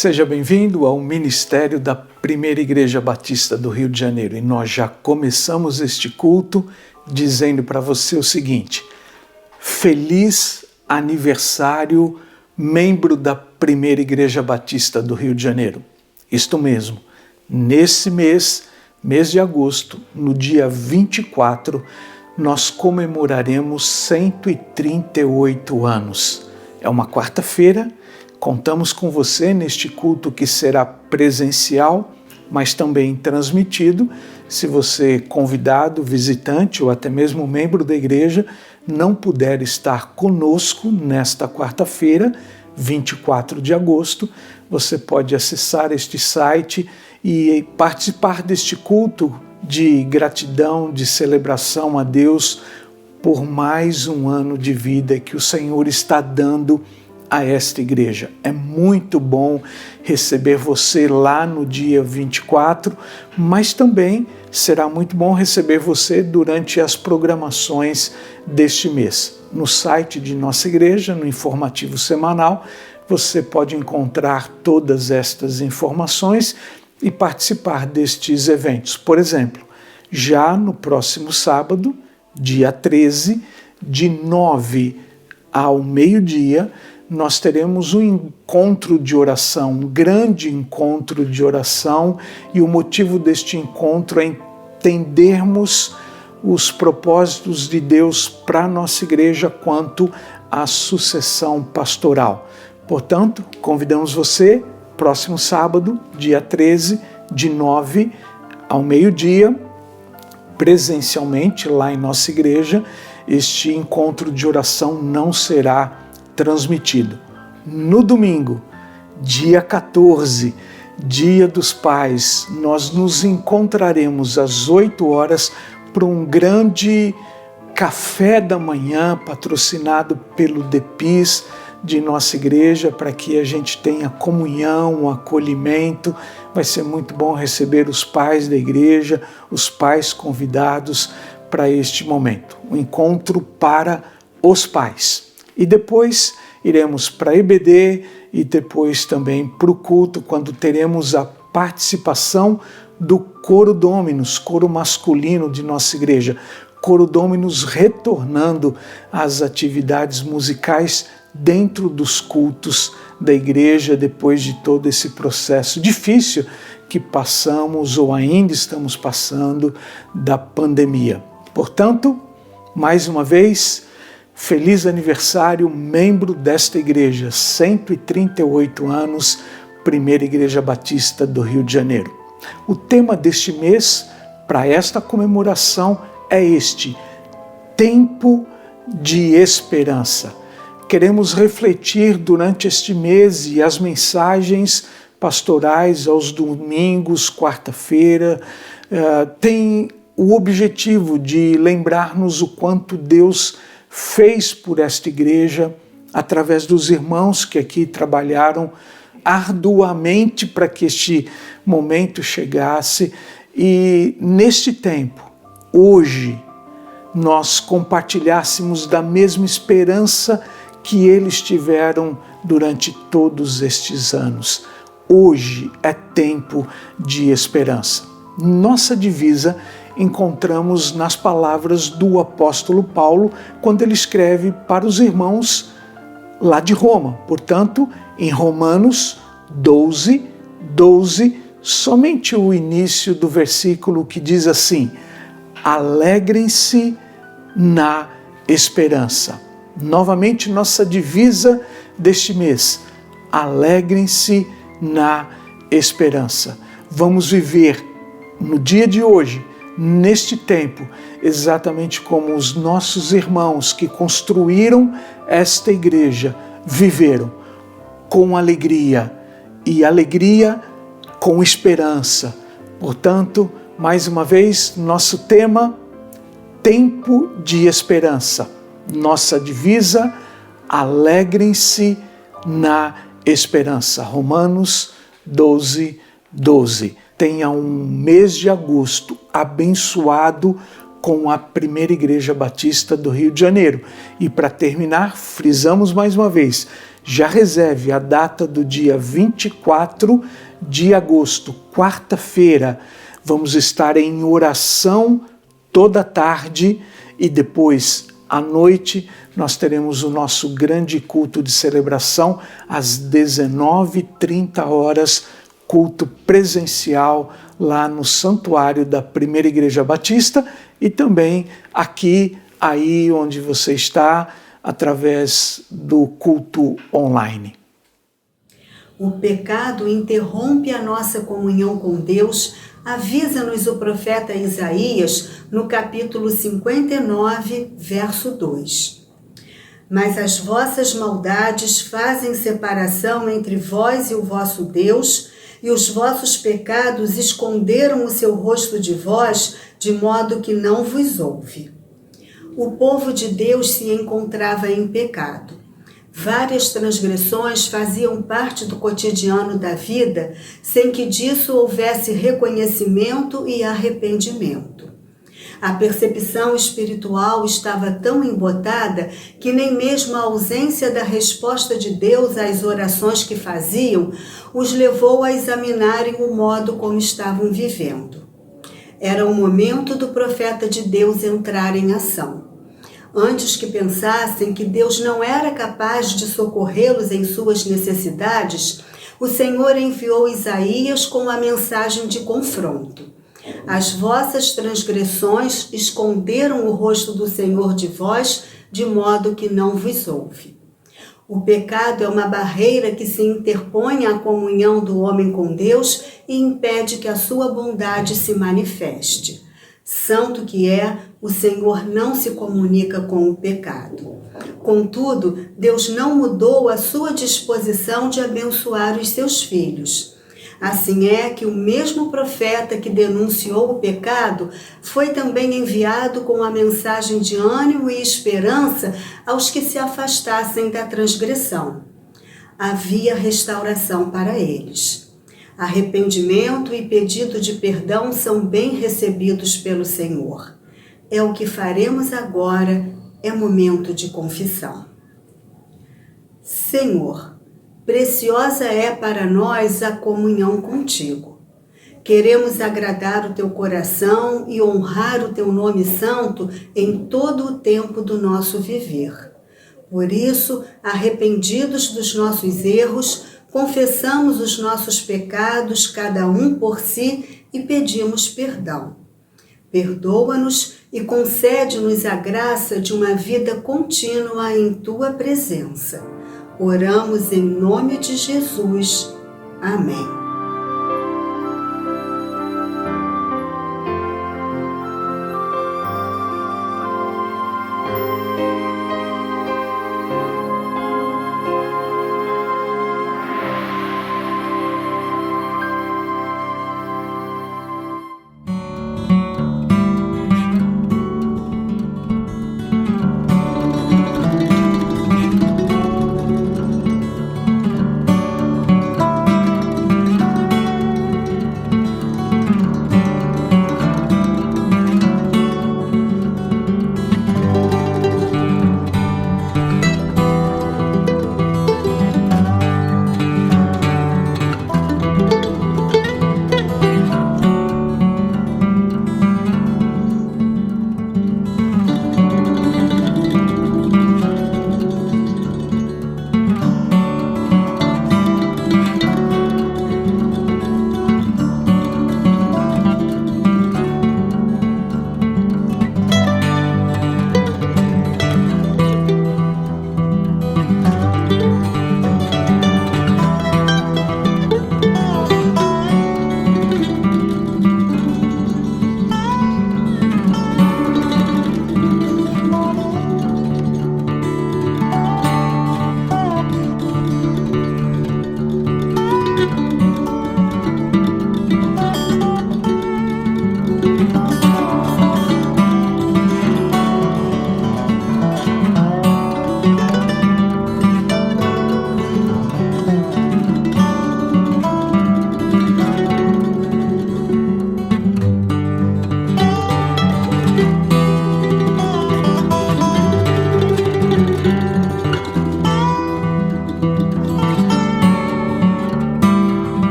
Seja bem-vindo ao Ministério da Primeira Igreja Batista do Rio de Janeiro. E nós já começamos este culto dizendo para você o seguinte: feliz aniversário, membro da Primeira Igreja Batista do Rio de Janeiro. Isto mesmo, nesse mês de agosto, no dia 24, nós comemoraremos 138 anos. É uma quarta-feira. Contamos com você neste culto que será presencial, mas também transmitido. Se você, convidado, visitante ou até mesmo membro da igreja, não puder estar conosco nesta quarta-feira, 24 de agosto, você pode acessar este site e participar deste culto de gratidão, de celebração a Deus por mais um ano de vida que o Senhor está dando a esta igreja. É muito bom receber você lá no dia 24, mas também será muito bom receber você durante as programações deste mês. No site de nossa igreja, no informativo semanal, você pode encontrar todas estas informações e participar destes eventos. Por exemplo, já no próximo sábado, dia 13, de 9 ao meio-dia, nós teremos um encontro de oração, um grande encontro de oração, e o motivo deste encontro é entendermos os propósitos de Deus para a nossa igreja quanto à sucessão pastoral. Portanto, convidamos você, próximo sábado, dia 13, de 9 ao meio-dia, presencialmente lá em nossa igreja. Este encontro de oração não será transmitido. No domingo, dia 14, Dia dos Pais, nós nos encontraremos às 8 horas para um grande café da manhã patrocinado pelo DEPIS de nossa igreja, para que a gente tenha comunhão, um acolhimento. Vai ser muito bom receber os pais da igreja, os pais convidados para este momento. Um encontro para os pais. E depois iremos para a EBD e depois também para o culto, quando teremos a participação do Coro Dominus, coro masculino de nossa igreja. Coro Dominus retornando às atividades musicais dentro dos cultos da igreja, depois de todo esse processo difícil que passamos ou ainda estamos passando da pandemia. Portanto, mais uma vez, feliz aniversário, membro desta igreja, 138 anos, Primeira Igreja Batista do Rio de Janeiro. O tema deste mês, para esta comemoração, é este: tempo de esperança. Queremos refletir durante este mês e as mensagens pastorais aos domingos, quarta-feira, tem o objetivo de lembrar-nos o quanto Deus fez por esta igreja, através dos irmãos que aqui trabalharam arduamente para que este momento chegasse. E neste tempo, hoje, nós compartilhássemos da mesma esperança que eles tiveram durante todos estes anos. Hoje é tempo de esperança. Nossa divisa encontramos nas palavras do apóstolo Paulo, quando ele escreve para os irmãos lá de Roma. Portanto, em Romanos 12, somente o início do versículo que diz assim: alegrem-se na esperança. Novamente, nossa divisa deste mês: alegrem-se na esperança. Vamos viver no dia de hoje, neste tempo, exatamente como os nossos irmãos que construíram esta igreja viveram, com alegria, e alegria com esperança. Portanto, mais uma vez, nosso tema: tempo de esperança. Nossa divisa: alegrem-se na esperança. Romanos 12. Tenha um mês de agosto abençoado com a Primeira Igreja Batista do Rio de Janeiro. E para terminar, frisamos mais uma vez, já reserve a data do dia 24 de agosto, quarta-feira. Vamos estar em oração toda tarde e depois à noite nós teremos o nosso grande culto de celebração às 19h30, culto presencial lá no Santuário da Primeira Igreja Batista e também aqui, aí onde você está, através do culto online. O pecado interrompe a nossa comunhão com Deus, avisa-nos o profeta Isaías no capítulo 59, verso 2. Mas as vossas maldades fazem separação entre vós e o vosso Deus, e os vossos pecados esconderam o seu rosto de vós, de modo que não vos ouve. O povo de Deus se encontrava em pecado. Várias transgressões faziam parte do cotidiano da vida, sem que disso houvesse reconhecimento e arrependimento. A percepção espiritual estava tão embotada que nem mesmo a ausência da resposta de Deus às orações que faziam os levou a examinarem o modo como estavam vivendo. Era o momento do profeta de Deus entrar em ação. Antes que pensassem que Deus não era capaz de socorrê-los em suas necessidades, o Senhor enviou Isaías com a mensagem de confronto. As vossas transgressões esconderam o rosto do Senhor de vós, de modo que não vos ouve. O pecado é uma barreira que se interpõe à comunhão do homem com Deus e impede que a sua bondade se manifeste. Santo que é, o Senhor não se comunica com o pecado. Contudo, Deus não mudou a sua disposição de abençoar os seus filhos. Assim é que o mesmo profeta que denunciou o pecado foi também enviado com a mensagem de ânimo e esperança aos que se afastassem da transgressão. Havia restauração para eles. Arrependimento e pedido de perdão são bem recebidos pelo Senhor. É o que faremos agora, é momento de confissão. Senhor, preciosa é para nós a comunhão contigo. Queremos agradar o teu coração e honrar o teu nome santo em todo o tempo do nosso viver. Por isso, arrependidos dos nossos erros, confessamos os nossos pecados, cada um por si, e pedimos perdão. Perdoa-nos e concede-nos a graça de uma vida contínua em tua presença. Oramos em nome de Jesus. Amém.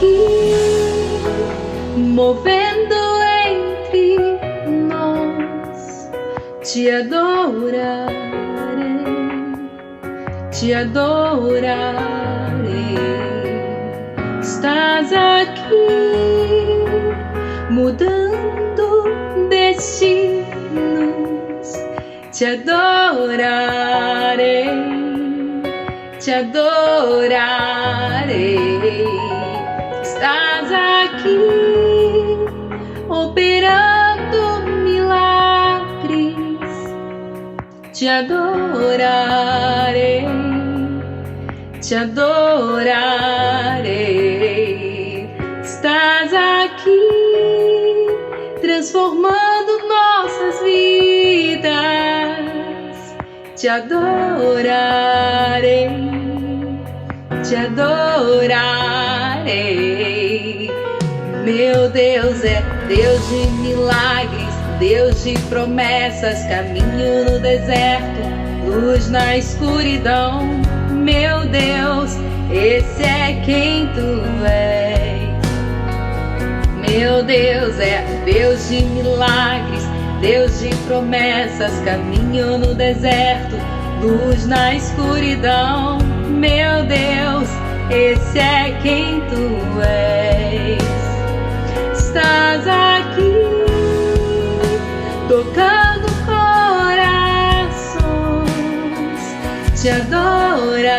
aqui, movendo entre nós. Te adorarei, te adorarei. Estás aqui, mudando destinos. Te adorarei, te adorarei. Estás aqui, operando milagres. Te adorarei, te adorarei. Estás aqui, transformando nossas vidas. Te adorarei, te adorarei. Meu Deus é Deus de milagres, Deus de promessas, caminho no deserto, luz na escuridão. Meu Deus, esse é quem tu és. Meu Deus é Deus de milagres, Deus de promessas, caminho no deserto, luz na escuridão. Meu Deus, esse é quem tu és. Estás aqui, tocando corações. Te adorarei,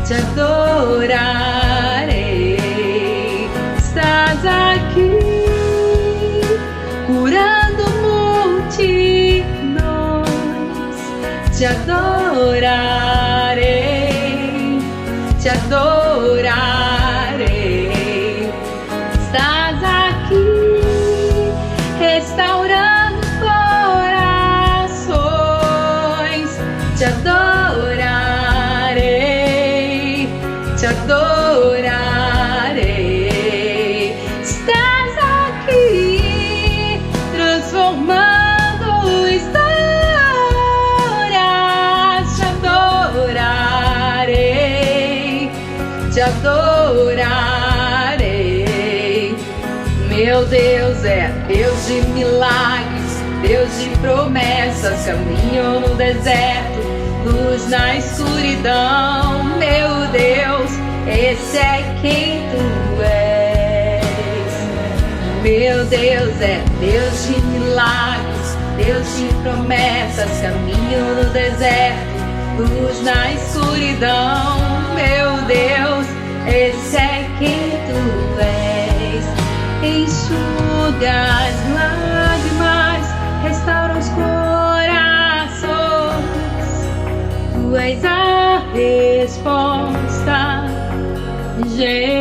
te adorarei. Estás aqui, curando multidões. Te adorarei, te adorarei. Estás aqui, restaurando corações. Te adorarei, te adorarei. Estás aqui, transformando histórias. Te adorarei, te adorarei. Meu Deus é Deus de milagres, Deus de promessas, caminho no deserto, luz na escuridão. Meu Deus, esse é quem tu és. Meu Deus é Deus de milagres, Deus de promessas, caminho no deserto, luz na escuridão. Meu Deus, esse é quem tu és. Enxuga as lágrimas, restaura os corações. Tu és a resposta, Jesus.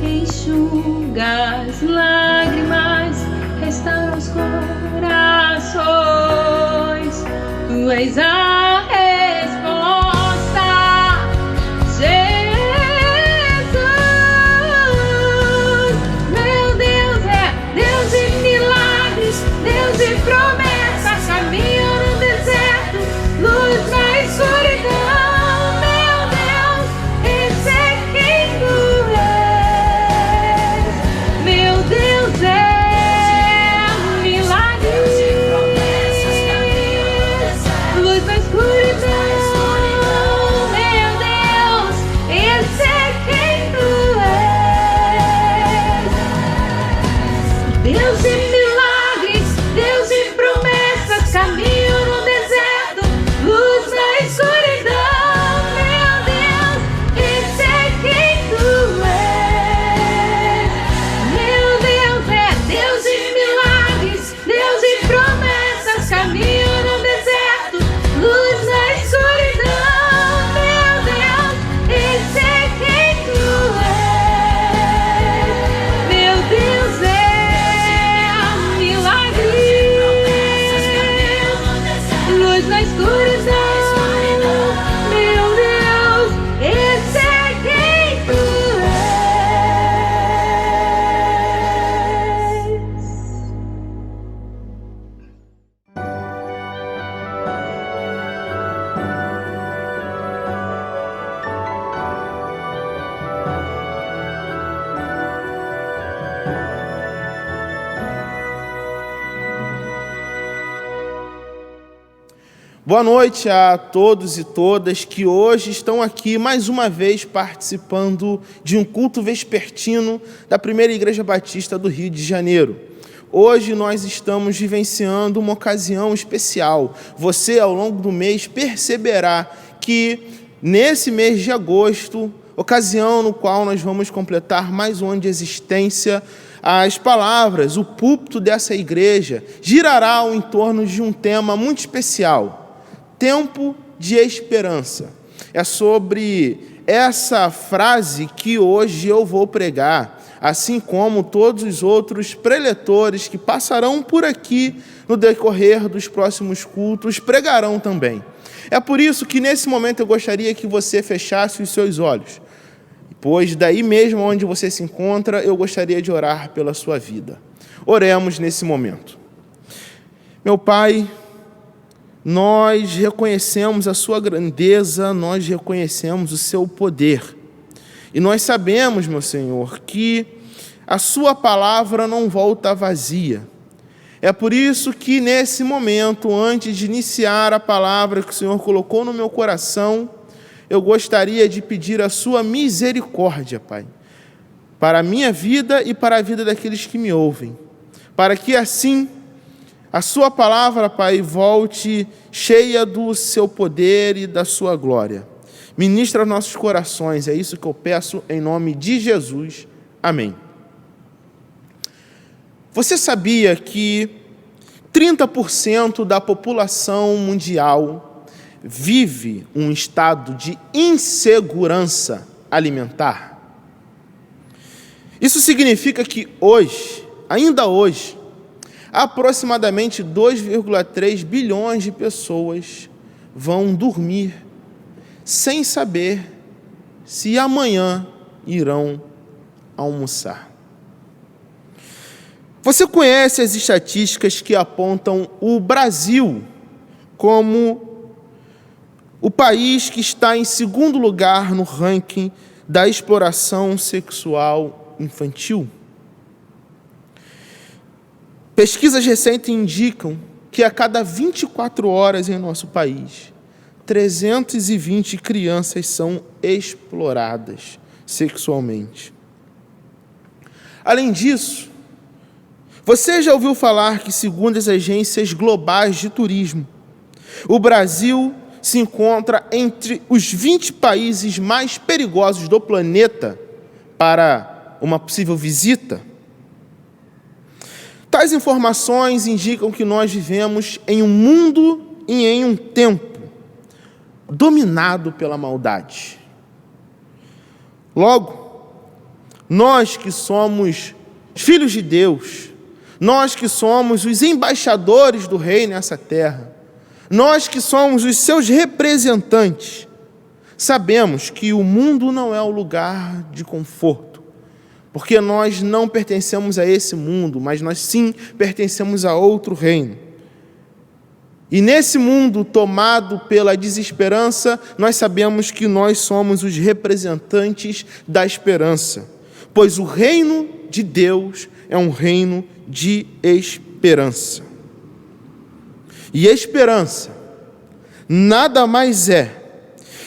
Enxuga as lágrimas, restaura os corações. Tu és a resposta, Jesus. Meu Deus é Deus de milagres, Deus de promessas, caminho no deserto, luz na escuridão. Meu Deus, esse é quem tu és. Meu Deus é milagre, luz na Boa noite a todos e todas que hoje estão aqui mais uma vez participando de um culto vespertino da Primeira Igreja Batista do Rio de Janeiro. Hoje nós estamos vivenciando uma ocasião especial. Você, ao longo do mês, perceberá que nesse mês de agosto, ocasião no qual nós vamos completar mais um ano de existência, as palavras, o púlpito dessa igreja girará em torno de um tema muito especial. Tempo de esperança. É sobre essa frase que hoje eu vou pregar, assim como todos os outros preletores que passarão por aqui no decorrer dos próximos cultos pregarão também. É por isso que nesse momento eu gostaria que você fechasse os seus olhos, pois daí mesmo onde você se encontra, eu gostaria de orar pela sua vida. Oremos nesse momento. Meu Pai, nós reconhecemos a sua grandeza, nós reconhecemos o seu poder. E nós sabemos, meu Senhor, que a sua palavra não volta vazia. É por isso que nesse momento, antes de iniciar a palavra que o Senhor colocou no meu coração, eu gostaria de pedir a sua misericórdia, Pai, para a minha vida e para a vida daqueles que me ouvem, para que assim a sua palavra, Pai, volte cheia do seu poder e da sua glória. Ministra os nossos corações, é isso que eu peço em nome de Jesus. Amém. Você sabia que 30% da população mundial vive um estado de insegurança alimentar? Isso significa que hoje, ainda hoje, aproximadamente 2,3 bilhões de pessoas vão dormir sem saber se amanhã irão almoçar. Você conhece as estatísticas que apontam o Brasil como o país que está em segundo lugar no ranking da exploração sexual infantil? Pesquisas recentes indicam que a cada 24 horas em nosso país, 320 crianças são exploradas sexualmente. Além disso, você já ouviu falar que, segundo as agências globais de turismo, o Brasil se encontra entre os 20 países mais perigosos do planeta para uma possível visita? Tais informações indicam que nós vivemos em um mundo e em um tempo dominado pela maldade. Logo, nós que somos filhos de Deus, nós que somos os embaixadores do Rei nessa terra, nós que somos os seus representantes, sabemos que o mundo não é o lugar de conforto, porque nós não pertencemos a esse mundo, mas nós sim pertencemos a outro reino. E nesse mundo tomado pela desesperança, nós sabemos que nós somos os representantes da esperança, pois o reino de Deus é um reino de esperança. E esperança nada mais é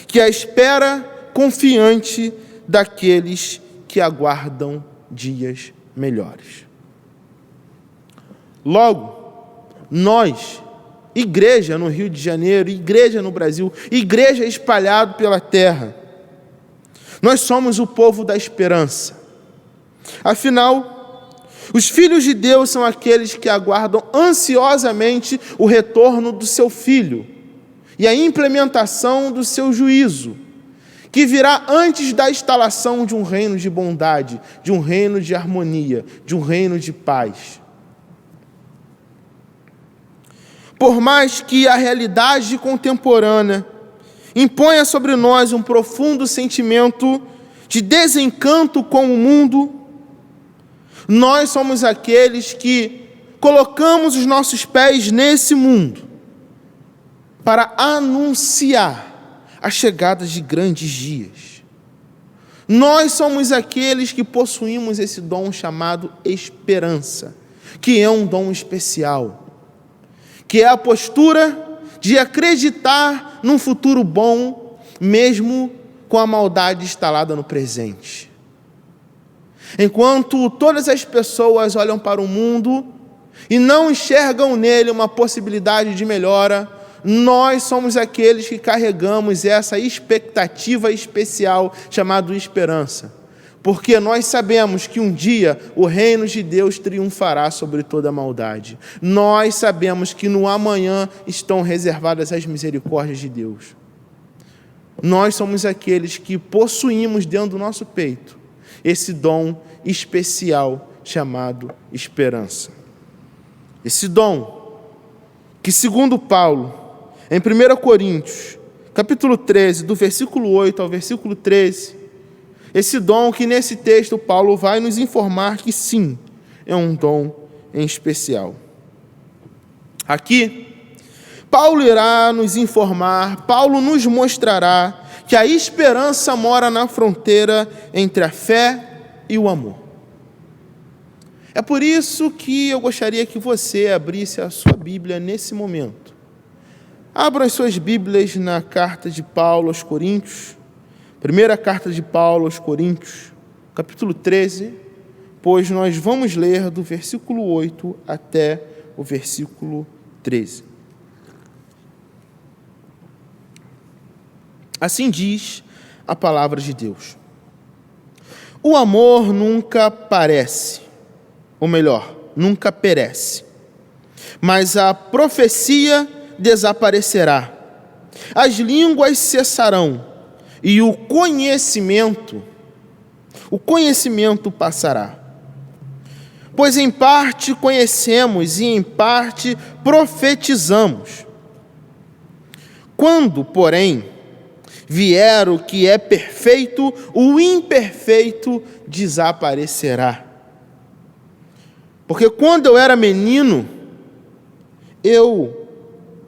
que a espera confiante daqueles que aguardam dias melhores. Logo, nós, igreja no Rio de Janeiro, igreja no Brasil, igreja espalhada pela terra, nós somos o povo da esperança. Afinal, os filhos de Deus são aqueles que aguardam ansiosamente o retorno do seu Filho e a implementação do seu juízo, que virá antes da instalação de um reino de bondade, de um reino de harmonia, de um reino de paz. Por mais que a realidade contemporânea imponha sobre nós um profundo sentimento de desencanto com o mundo, nós somos aqueles que colocamos os nossos pés nesse mundo para anunciar a chegada de grandes dias. Nós somos aqueles que possuímos esse dom chamado esperança, que é um dom especial, que é a postura de acreditar num futuro bom, mesmo com a maldade instalada no presente. Enquanto todas as pessoas olham para o mundo e não enxergam nele uma possibilidade de melhora, nós somos aqueles que carregamos essa expectativa especial chamada esperança, porque nós sabemos que um dia o reino de Deus triunfará sobre toda a maldade. Nós sabemos que no amanhã estão reservadas as misericórdias de Deus. Nós somos aqueles que possuímos dentro do nosso peito esse dom especial chamado esperança. Esse dom que, segundo Paulo, em 1 Coríntios, capítulo 13, do versículo 8 ao versículo 13, esse dom que nesse texto Paulo vai nos informar que sim, é um dom em especial. Aqui, Paulo irá nos informar, Paulo nos mostrará que a esperança mora na fronteira entre a fé e o amor. É por isso que eu gostaria que você abrisse a sua Bíblia nesse momento. Abra as suas Bíblias na carta de Paulo aos Coríntios, primeira carta de Paulo aos Coríntios, capítulo 13, pois nós vamos ler do versículo 8 até o versículo 13. Assim diz a palavra de Deus. O amor nunca parece, ou melhor, nunca perece, mas a profecia desaparecerá, as línguas cessarão e o conhecimento passará. Pois em parte conhecemos e em parte profetizamos. Quando, porém, vier o que é perfeito, o imperfeito desaparecerá. Porque quando eu era menino, eu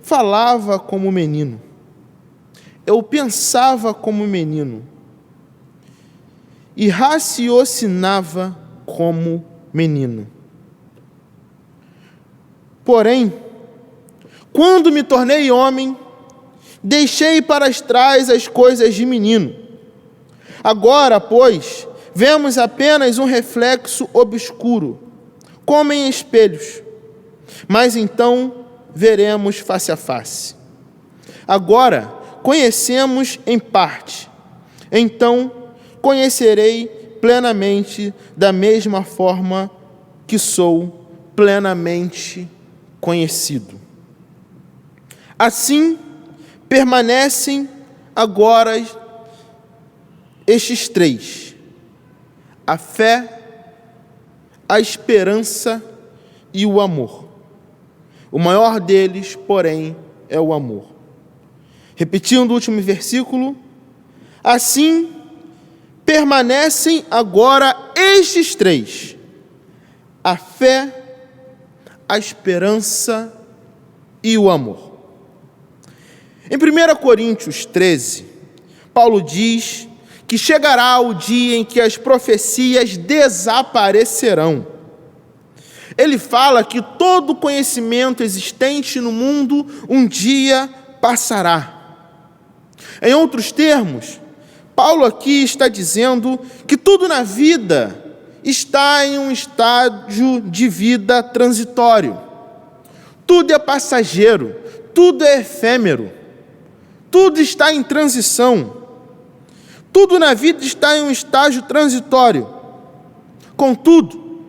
falava como menino, eu pensava como menino e raciocinava como menino. Porém, quando me tornei homem, deixei para trás as coisas de menino. Agora, pois, vemos apenas um reflexo obscuro, como em espelhos, mas então veremos face a face. Agora conhecemos em parte, então conhecerei plenamente, da mesma forma que sou plenamente conhecido. Assim permanecem agora estes três: a fé, a esperança e o amor. O maior deles, porém, é o amor. Repetindo o último versículo, assim permanecem agora estes três: a fé, a esperança e o amor. Em 1 Coríntios 13, Paulo diz que chegará o dia em que as profecias desaparecerão. Ele fala que todo conhecimento existente no mundo um dia passará. Em outros termos, Paulo aqui está dizendo que tudo na vida está em um estágio de vida transitório. Tudo é passageiro, tudo é efêmero, tudo está em transição. Tudo na vida está em um estágio transitório. Contudo,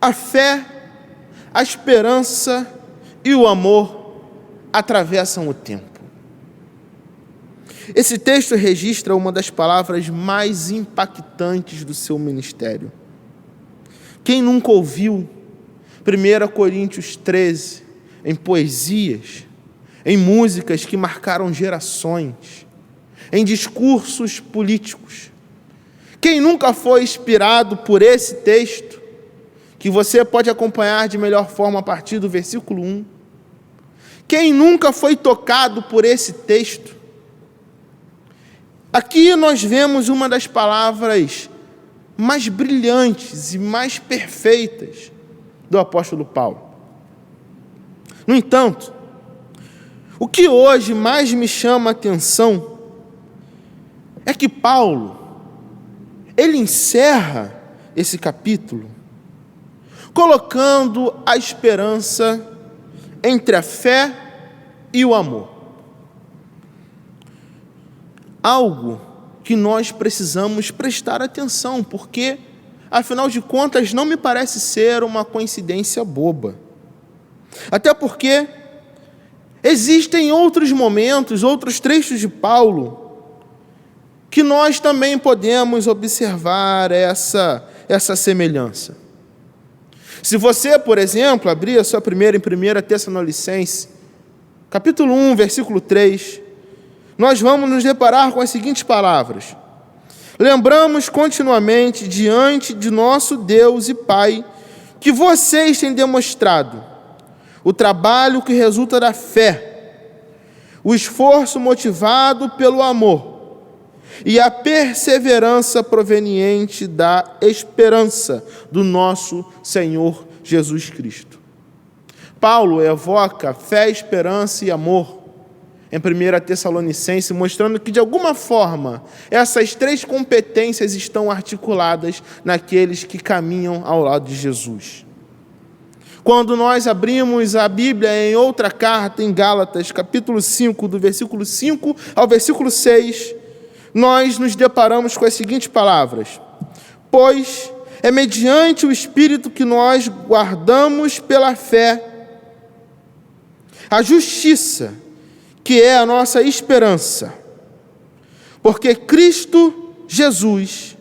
a fé, a esperança e o amor atravessam o tempo. Esse texto registra uma das palavras mais impactantes do seu ministério. Quem nunca ouviu 1 Coríntios 13 em poesias, em músicas que marcaram gerações, em discursos políticos? Quem nunca foi inspirado por esse texto, que você pode acompanhar de melhor forma a partir do versículo 1? Quem nunca foi tocado por esse texto? Aqui nós vemos uma das palavras mais brilhantes e mais perfeitas do apóstolo Paulo. No entanto, O que hoje mais me chama a atenção é que Paulo, ele encerra esse capítulo colocando a esperança entre a fé e o amor. Algo que nós precisamos prestar atenção, porque, afinal de contas, não me parece ser uma coincidência boba. Até porque existem outros momentos, outros trechos de Paulo, que nós também podemos observar essa semelhança. Se você, por exemplo, abrir a sua primeira em 1 Tessalonicenses, capítulo 1, versículo 3, nós vamos nos deparar com as seguintes palavras: lembramos continuamente diante de nosso Deus e Pai que vocês têm demonstrado o trabalho que resulta da fé, o esforço motivado pelo amor e a perseverança proveniente da esperança do nosso Senhor Jesus Cristo. Paulo evoca fé, esperança e amor em 1 Tessalonicenses, mostrando que, de alguma forma, essas três competências estão articuladas naqueles que caminham ao lado de Jesus. Quando nós abrimos a Bíblia em outra carta, em Gálatas, capítulo 5, do versículo 5 ao versículo 6, nós nos deparamos com as seguintes palavras: pois é mediante o Espírito que nós guardamos pela fé a justiça, que é a nossa esperança. Porque em Cristo Jesus,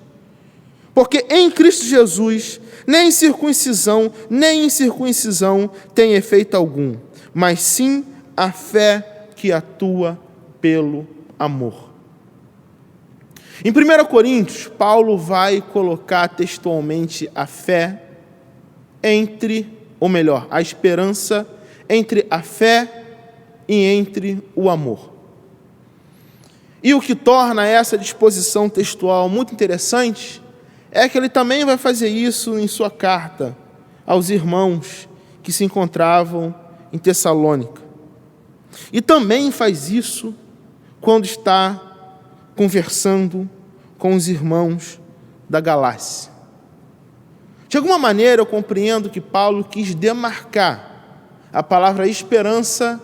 nem circuncisão, nem incircuncisão tem efeito algum, mas sim a fé que atua pelo amor. Em 1 Coríntios, Paulo vai colocar textualmente a fé a esperança entre a fé e entre o amor. E o que torna essa disposição textual muito interessante é que ele também vai fazer isso em sua carta aos irmãos que se encontravam em Tessalônica. E também faz isso quando está conversando com os irmãos da Galácia. De alguma maneira eu compreendo que Paulo quis demarcar a palavra esperança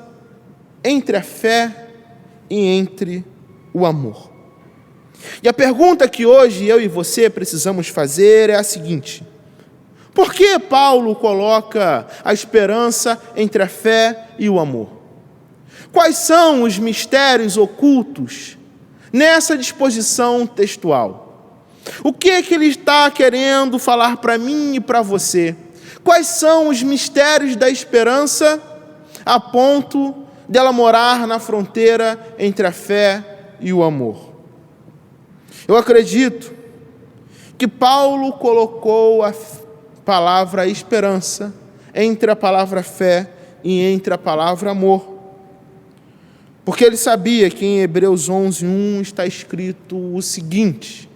entre a fé e entre o amor. E a pergunta que hoje eu e você precisamos fazer é a seguinte: por que Paulo coloca a esperança entre a fé e o amor? Quais são os mistérios ocultos nessa disposição textual? O que ele está querendo falar para mim e para você? Quais são os mistérios da esperança a ponto dela morar na fronteira entre a fé e o amor? Eu acredito que Paulo colocou a palavra esperança entre a palavra fé e entre a palavra amor, porque ele sabia que em Hebreus 11:1 está escrito o seguinte,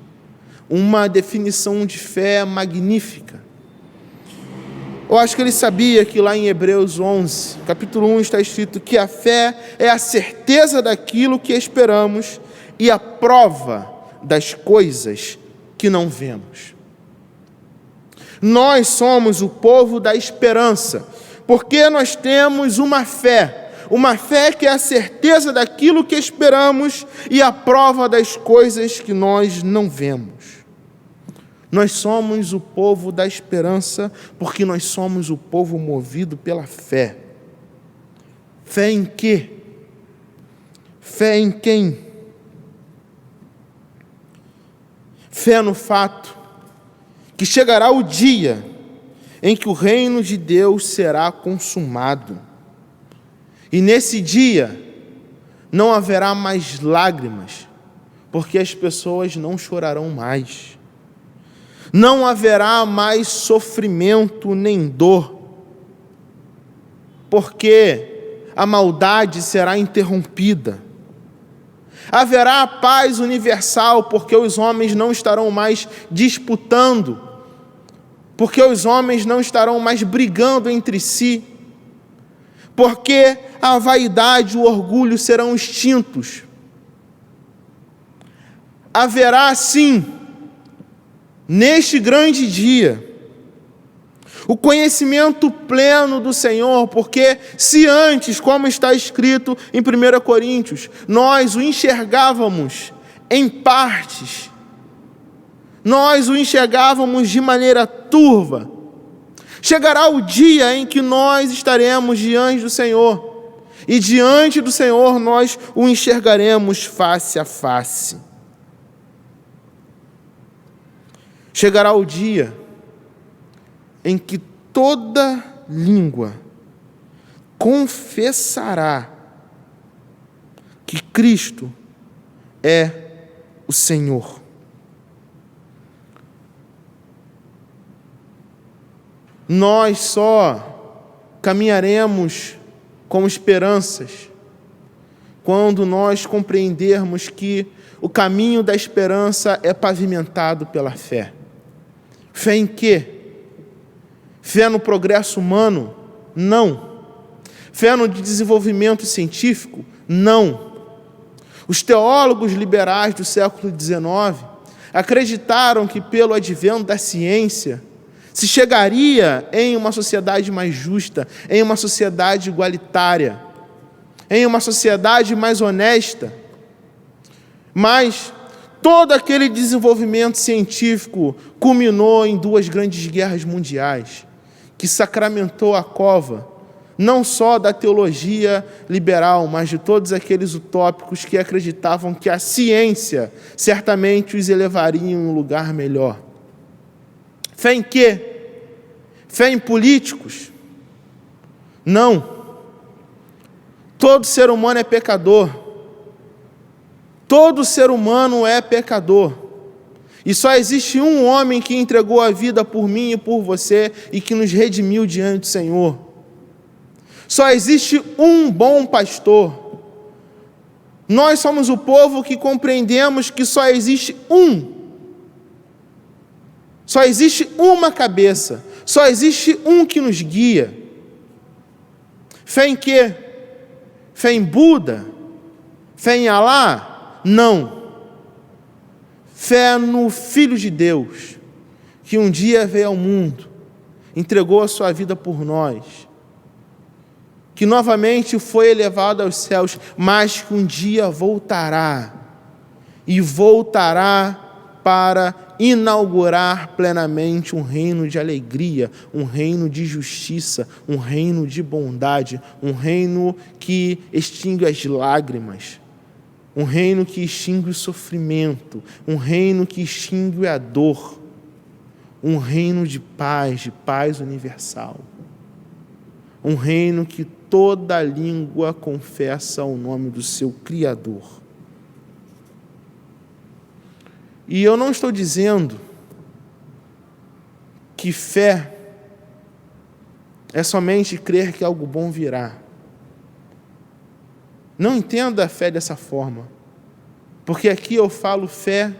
uma definição de fé magnífica. Eu acho que ele sabia que lá em Hebreus 11, capítulo 1, está escrito que a fé é a certeza daquilo que esperamos e a prova das coisas que não vemos. Nós somos o povo da esperança, porque nós temos uma fé que é a certeza daquilo que esperamos e a prova das coisas que nós não vemos. Nós somos o povo da esperança porque nós somos o povo movido pela fé. Fé em quê? Fé em quem? Fé no fato que chegará o dia em que o reino de Deus será consumado. E nesse dia não haverá mais lágrimas, porque as pessoas não chorarão mais. Não haverá mais sofrimento nem dor, porque a maldade será interrompida. Haverá paz universal, porque os homens não estarão mais disputando, porque os homens não estarão mais brigando entre si, porque a vaidade e o orgulho serão extintos. Haverá, sim, neste grande dia, o conhecimento pleno do Senhor, porque se antes, como está escrito em 1 Coríntios, nós o enxergávamos em partes, nós o enxergávamos de maneira turva, chegará o dia em que nós estaremos diante do Senhor, e diante do Senhor nós o enxergaremos face a face. Chegará o dia em que toda língua confessará que Cristo é o Senhor. Nós só caminharemos com esperanças quando nós compreendermos que o caminho da esperança é pavimentado pela fé. Fé em quê? Fé no progresso humano? Não. Fé no desenvolvimento científico? Não. Os teólogos liberais do século XIX acreditaram que pelo advento da ciência se chegaria em uma sociedade mais justa, em uma sociedade igualitária, em uma sociedade mais honesta. Mas todo aquele desenvolvimento científico culminou em 2 grandes guerras mundiais, que sacramentou a cova, não só da teologia liberal, mas de todos aqueles utópicos que acreditavam que a ciência certamente os elevaria em um lugar melhor. Fé em quê? Fé em políticos? Não. Todo ser humano é pecador. Todo ser humano é pecador. E só existe um homem que entregou a vida por mim e por você e que nos redimiu diante do Senhor. Só existe um bom pastor. Nós somos o povo que compreendemos que só existe um. Só existe uma cabeça. Só existe um que nos guia. Fé em quê? Fé em Buda? Fé em Alá? Não. Fé no Filho de Deus, que um dia veio ao mundo, entregou a sua vida por nós, que novamente foi elevado aos céus, mas que um dia voltará, e voltará para inaugurar plenamente um reino de alegria, um reino de justiça, um reino de bondade, um reino que extingue as lágrimas, um reino que extingue o sofrimento, um reino que extingue a dor, um reino de paz universal, um reino que toda língua confessa o nome do seu Criador. E eu não estou dizendo que fé é somente crer que algo bom virá. Não entenda a fé dessa forma, porque aqui eu falo fé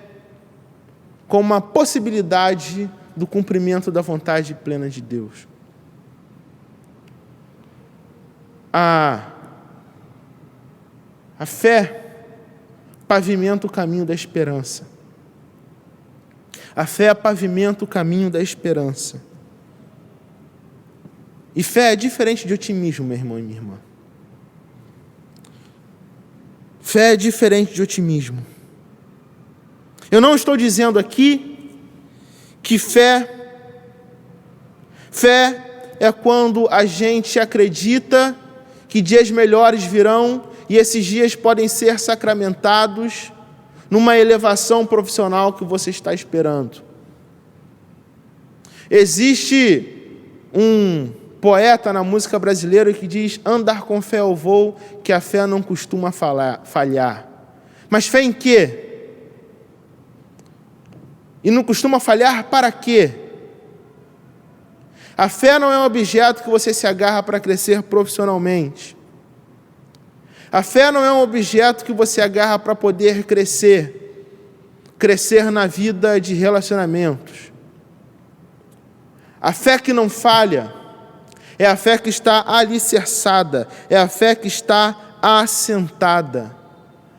como uma possibilidade do cumprimento da vontade plena de Deus. A fé pavimenta o caminho da esperança. A fé pavimenta o caminho da esperança. E fé é diferente de otimismo, meu irmão e minha irmã. Fé é diferente de otimismo. Eu não estou dizendo aqui que fé é quando a gente acredita que dias melhores virão e esses dias podem ser sacramentados numa elevação profissional que você está esperando. Existe um poeta na música brasileira que diz: andar com fé eu vou, que a fé não costuma falhar. Mas fé em quê? E não costuma falhar para quê? A fé não é um objeto que você se agarra para crescer profissionalmente. A fé não é um objeto que você agarra para poder crescer na vida de relacionamentos. A fé que não falha É a fé que está alicerçada, é a fé que está assentada.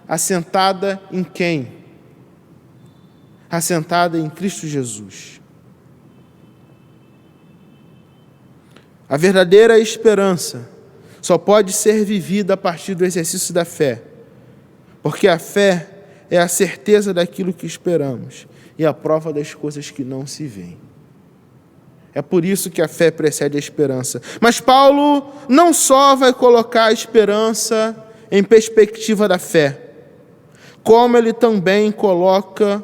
Assentada em quem? Assentada em Cristo Jesus. A verdadeira esperança só pode ser vivida a partir do exercício da fé, porque a fé é a certeza daquilo que esperamos e a prova das coisas que não se veem. É por isso que a fé precede a esperança. Mas Paulo não só vai colocar a esperança em perspectiva da fé, como ele também coloca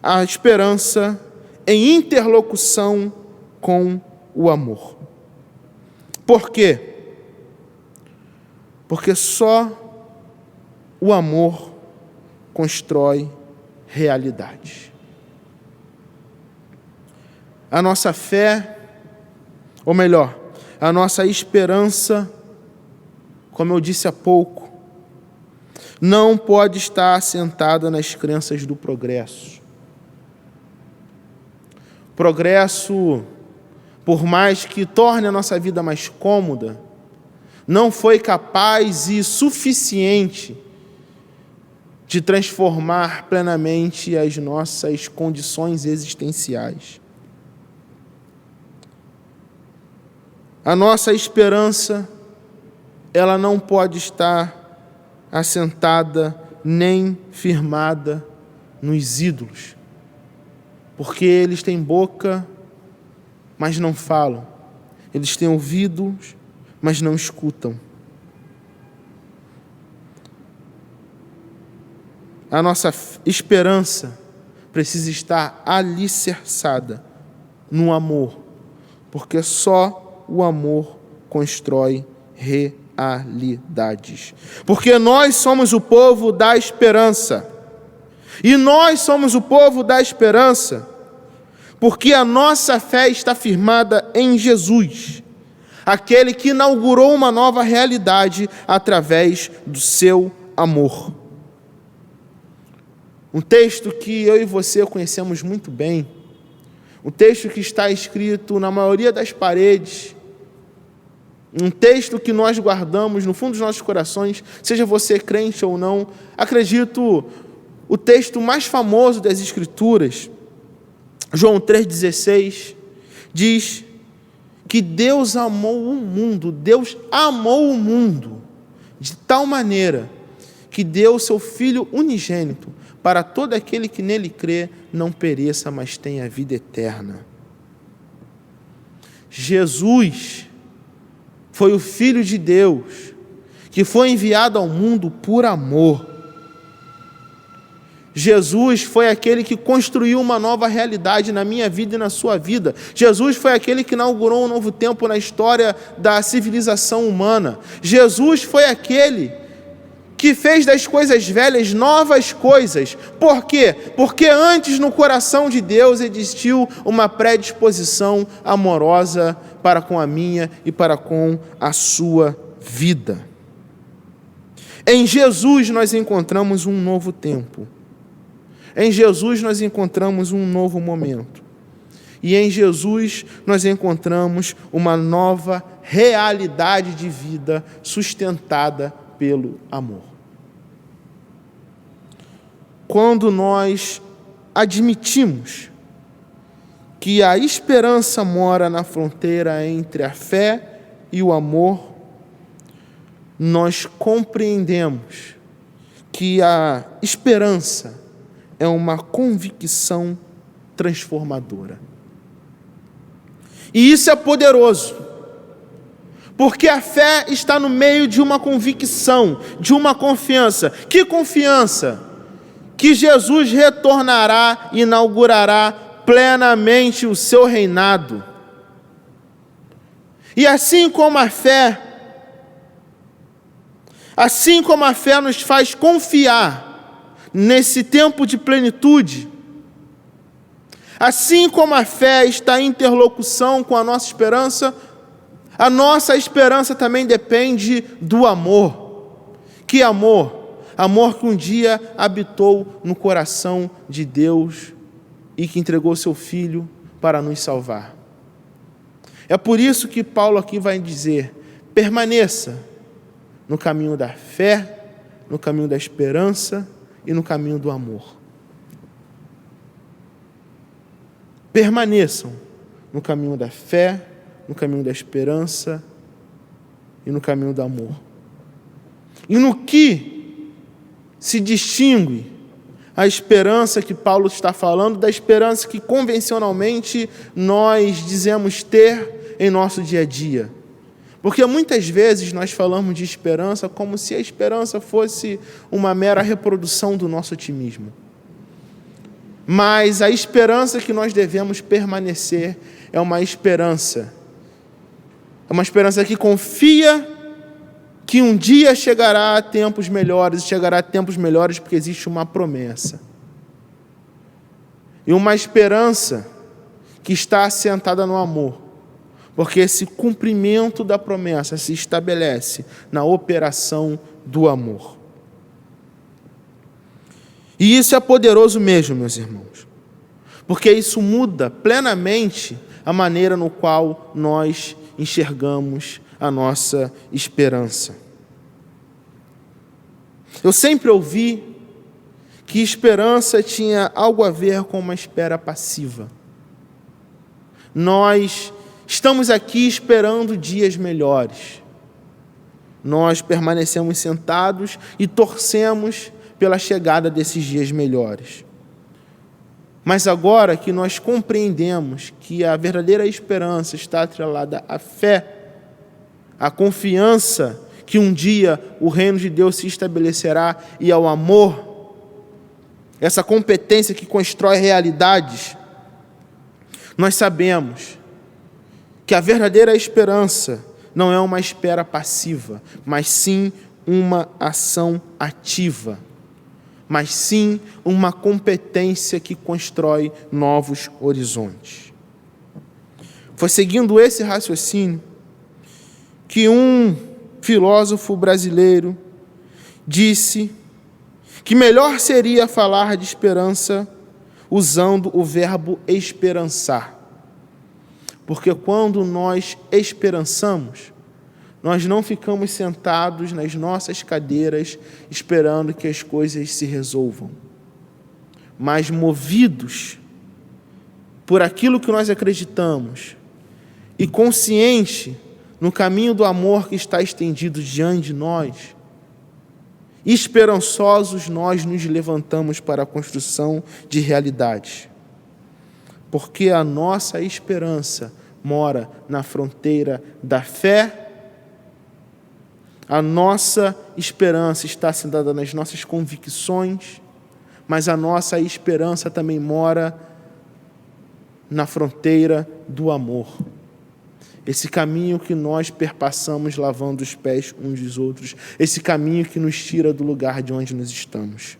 a esperança em interlocução com o amor. Por quê? Porque só o amor constrói realidade. A nossa fé, ou melhor, a nossa esperança, como eu disse há pouco, não pode estar assentada nas crenças do progresso. Progresso, por mais que torne a nossa vida mais cômoda, não foi capaz e suficiente de transformar plenamente as nossas condições existenciais. A nossa esperança, ela não pode estar assentada nem firmada nos ídolos, porque eles têm boca, mas não falam. Eles têm ouvidos, mas não escutam. A nossa esperança precisa estar alicerçada no amor, porque só o amor constrói realidades. Porque nós somos o povo da esperança. E nós somos o povo da esperança porque a nossa fé está firmada em Jesus, aquele que inaugurou uma nova realidade através do seu amor. Um texto que eu e você conhecemos muito bem, um texto que está escrito na maioria das paredes, um texto que nós guardamos no fundo dos nossos corações, seja você crente ou não. Acredito, o texto mais famoso das Escrituras, João 3,16, diz que Deus amou o mundo de tal maneira que deu o seu Filho unigênito para todo aquele que nele crê não pereça, mas tenha vida eterna. Jesus foi o Filho de Deus que foi enviado ao mundo por amor. Jesus foi aquele que construiu uma nova realidade na minha vida e na sua vida. Jesus foi aquele que inaugurou um novo tempo na história da civilização humana. Jesus foi aquele que fez das coisas velhas novas coisas. Por quê? Porque antes no coração de Deus existiu uma predisposição amorosa para com a minha e para com a sua vida. Em Jesus nós encontramos um novo tempo. Em Jesus nós encontramos um novo momento. E em Jesus nós encontramos uma nova realidade de vida sustentada pelo amor. Quando nós admitimos que a esperança mora na fronteira entre a fé e o amor, nós compreendemos que a esperança é uma convicção transformadora. E isso é poderoso, porque a fé está no meio de uma convicção, de uma confiança. Que confiança? Que Jesus retornará e inaugurará plenamente o seu reinado. E assim como a fé nos faz confiar nesse tempo de plenitude, assim como a fé está em interlocução com a nossa esperança também depende do amor. Que amor? Amor que um dia habitou no coração de Deus e que entregou seu Filho para nos salvar. É por isso que Paulo aqui vai dizer: permaneça no caminho da fé, no caminho da esperança e no caminho do amor. Permaneçam no caminho da fé, no caminho da esperança e no caminho do amor. E no que se distingue a esperança que Paulo está falando da esperança que convencionalmente nós dizemos ter em nosso dia a dia? Porque muitas vezes nós falamos de esperança como se a esperança fosse uma mera reprodução do nosso otimismo. Mas a esperança que nós devemos permanecer é uma esperança que confia que um dia chegará tempos melhores porque existe uma promessa. E uma esperança que está assentada no amor, porque esse cumprimento da promessa se estabelece na operação do amor. E isso é poderoso mesmo, meus irmãos, porque isso muda plenamente a maneira no qual nós enxergamos a nossa esperança. Eu sempre ouvi que esperança tinha algo a ver com uma espera passiva. Nós estamos aqui esperando dias melhores. Nós permanecemos sentados e torcemos pela chegada desses dias melhores. Mas agora que nós compreendemos que a verdadeira esperança está atrelada à fé, à confiança que um dia o reino de Deus se estabelecerá e ao amor, essa competência que constrói realidades, nós sabemos que a verdadeira esperança não é uma espera passiva, mas sim uma ação ativa, mas sim uma competência que constrói novos horizontes. Foi seguindo esse raciocínio que um filósofo brasileiro disse que melhor seria falar de esperança usando o verbo esperançar. Porque quando nós esperançamos, nós não ficamos sentados nas nossas cadeiras esperando que as coisas se resolvam, mas movidos por aquilo que nós acreditamos e consciente no caminho do amor que está estendido diante de nós, esperançosos nós nos levantamos para a construção de realidades. Porque a nossa esperança mora na fronteira da fé, a nossa esperança está sentada nas nossas convicções, mas a nossa esperança também mora na fronteira do amor. Esse caminho que nós perpassamos lavando os pés uns dos outros, esse caminho que nos tira do lugar de onde nós estamos.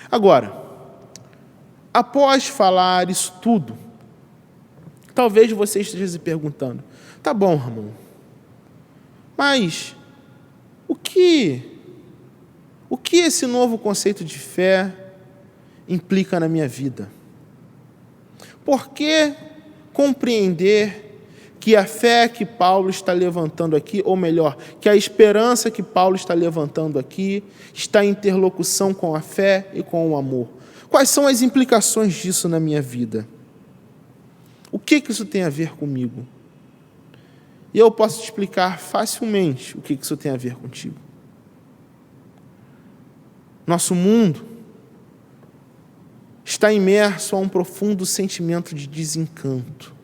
Agora, após falar isso tudo, talvez você esteja se perguntando: tá bom, Ramon, mas o que esse novo conceito de fé implica na minha vida? Por que compreender que a fé que Paulo está levantando aqui, ou melhor, que a esperança que Paulo está levantando aqui, está em interlocução com a fé e com o amor? Quais são as implicações disso na minha vida? O que isso tem a ver comigo? E eu posso te explicar facilmente o que isso tem a ver contigo. Nosso mundo está imerso a um profundo sentimento de desencanto.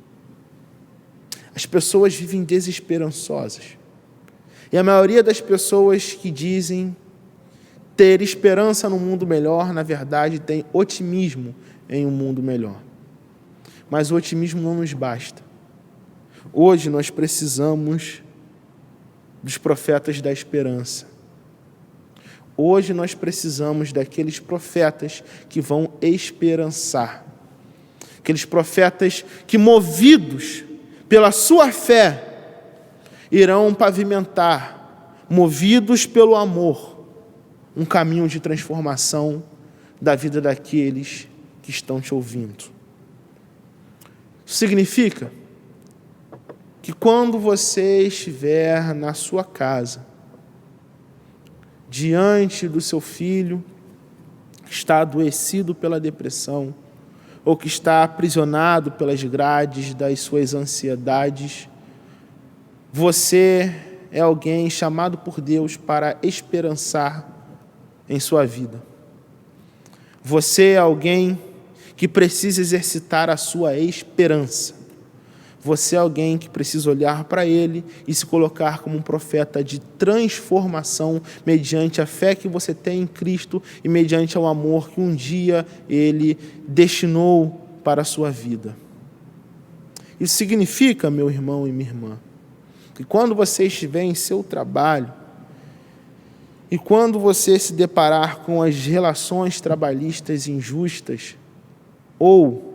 As pessoas vivem desesperançosas. E a maioria das pessoas que dizem ter esperança no mundo melhor, na verdade, tem otimismo em um mundo melhor. Mas o otimismo não nos basta. Hoje nós precisamos dos profetas da esperança. Hoje nós precisamos daqueles profetas que vão esperançar. Aqueles profetas que, movidos pela sua fé, irão pavimentar, movidos pelo amor, um caminho de transformação da vida daqueles que estão te ouvindo. Isso significa que quando você estiver na sua casa, diante do seu filho que está adoecido pela depressão, ou que está aprisionado pelas grades das suas ansiedades, você é alguém chamado por Deus para esperançar em sua vida. Você é alguém que precisa exercitar a sua esperança. Você é alguém que precisa olhar para Ele e se colocar como um profeta de transformação mediante a fé que você tem em Cristo e mediante o amor que um dia Ele destinou para a sua vida. Isso significa, meu irmão e minha irmã, que quando você estiver em seu trabalho e quando você se deparar com as relações trabalhistas injustas, ou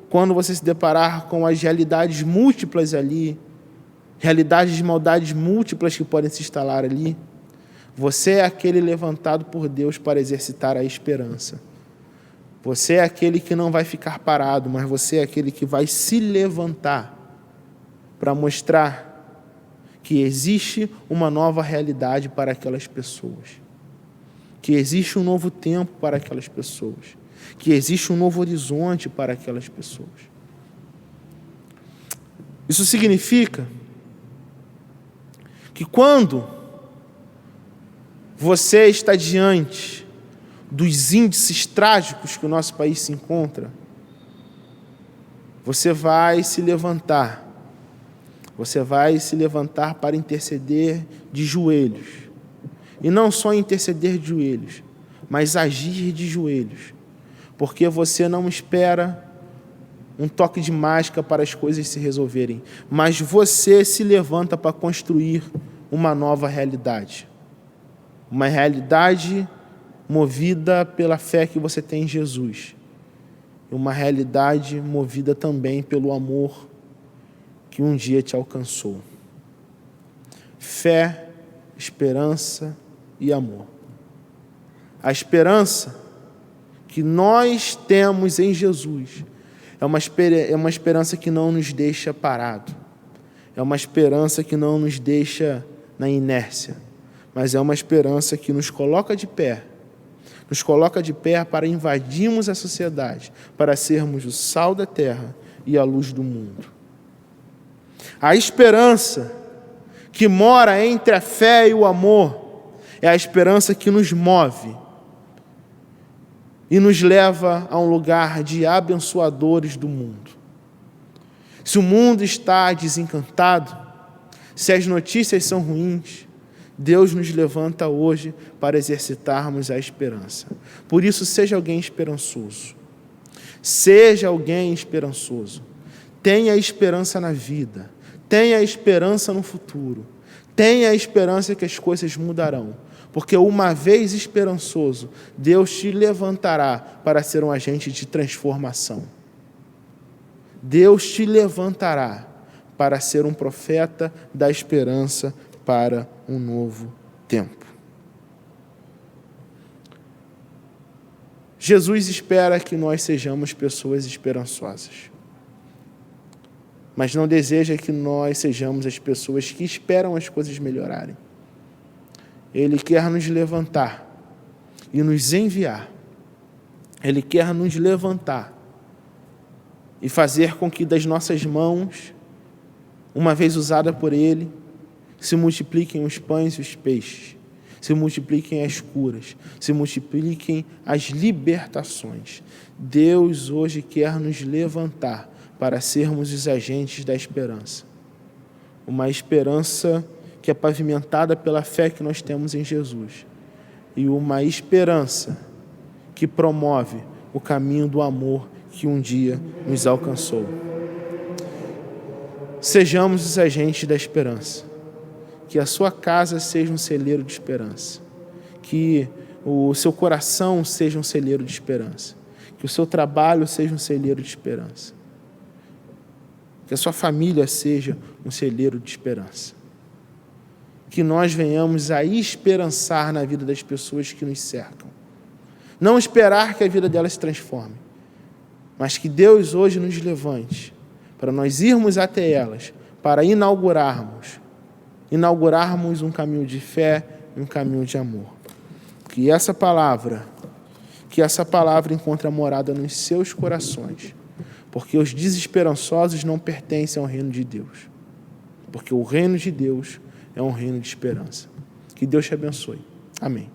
quando você se deparar com as realidades múltiplas ali, realidades de maldades múltiplas que podem se instalar ali, você é aquele levantado por Deus para exercitar a esperança. Você é aquele que não vai ficar parado, mas você é aquele que vai se levantar para mostrar que existe uma nova realidade para aquelas pessoas, que existe um novo tempo para aquelas pessoas, que existe um novo horizonte para aquelas pessoas. Isso significa que quando você está diante dos índices trágicos que o nosso país se encontra, você vai se levantar. Você vai se levantar para interceder de joelhos. E não só interceder de joelhos, mas agir de joelhos. Porque você não espera um toque de mágica para as coisas se resolverem, mas você se levanta para construir uma nova realidade. Uma realidade movida pela fé que você tem em Jesus. E uma realidade movida também pelo amor que um dia te alcançou. Fé, esperança e amor. A esperança que nós temos em Jesus é uma esperança que não nos deixa parado. É uma esperança que não nos deixa na inércia, mas é uma esperança que nos coloca de pé. Nos coloca de pé para invadirmos a sociedade, para sermos o sal da terra e a luz do mundo. A esperança que mora entre a fé e o amor é a esperança que nos move e nos leva a um lugar de abençoadores do mundo. Se o mundo está desencantado, se as notícias são ruins, Deus nos levanta hoje para exercitarmos a esperança. Por isso, seja alguém esperançoso. Seja alguém esperançoso. Tenha esperança na vida. Tenha esperança no futuro. Tenha esperança que as coisas mudarão. Porque uma vez esperançoso, Deus te levantará para ser um agente de transformação. Deus te levantará para ser um profeta da esperança para um novo tempo. Jesus espera que nós sejamos pessoas esperançosas, mas não deseja que nós sejamos as pessoas que esperam as coisas melhorarem. Ele quer nos levantar e nos enviar. Ele quer nos levantar e fazer com que das nossas mãos, uma vez usada por Ele, se multipliquem os pães e os peixes, se multipliquem as curas, se multipliquem as libertações. Deus hoje quer nos levantar para sermos os agentes da esperança. Uma esperança que é pavimentada pela fé que nós temos em Jesus. E uma esperança que promove o caminho do amor que um dia nos alcançou. Sejamos os agentes da esperança. Que a sua casa seja um celeiro de esperança. Que o seu coração seja um celeiro de esperança. Que o seu trabalho seja um celeiro de esperança. Que a sua família seja um celeiro de esperança. Que nós venhamos a esperançar na vida das pessoas que nos cercam. Não esperar que a vida delas se transforme, mas que Deus hoje nos levante para nós irmos até elas, para inaugurarmos um caminho de fé e um caminho de amor. Que essa palavra encontre morada nos seus corações, porque os desesperançosos não pertencem ao reino de Deus, porque o reino de Deus é um reino de esperança. Que Deus te abençoe. Amém.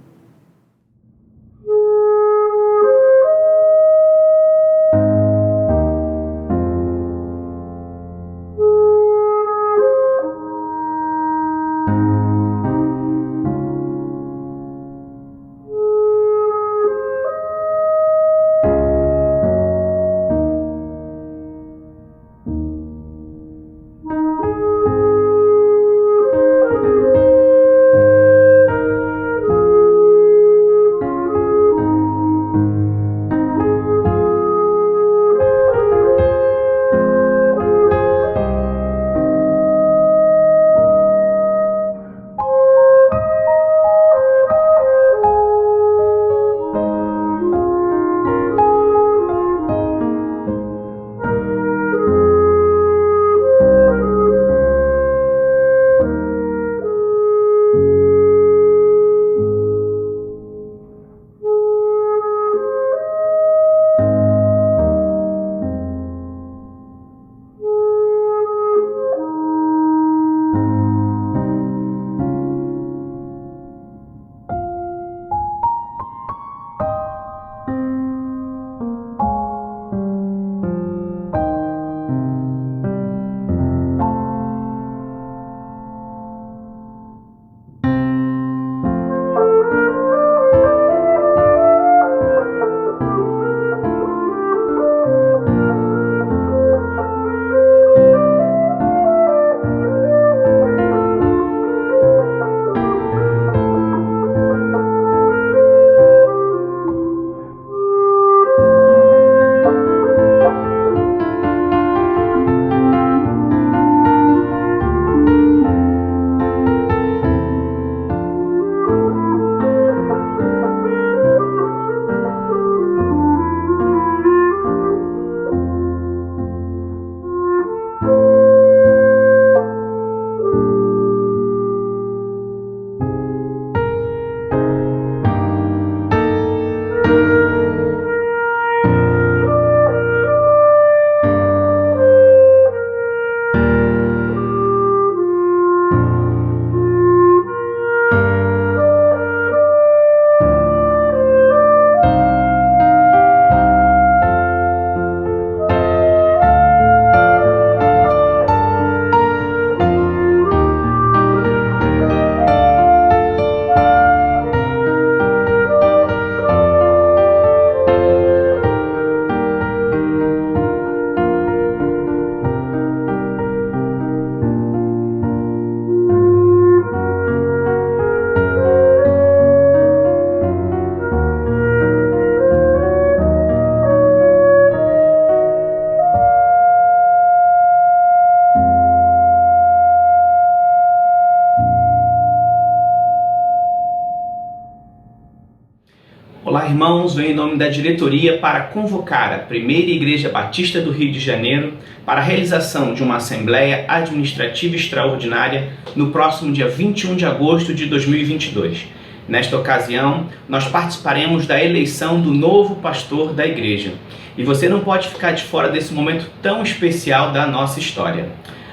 Olá, irmãos, venho em nome da diretoria para convocar a Primeira Igreja Batista do Rio de Janeiro para a realização de uma Assembleia Administrativa Extraordinária no próximo dia 21 de agosto de 2022. Nesta ocasião, nós participaremos da eleição do novo pastor da igreja. E você não pode ficar de fora desse momento tão especial da nossa história.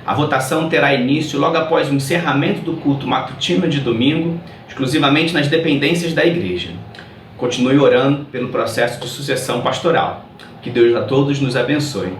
A votação terá início logo após o encerramento do culto matutino de domingo, exclusivamente nas dependências da igreja. Continue orando pelo processo de sucessão pastoral. Que Deus a todos nos abençoe.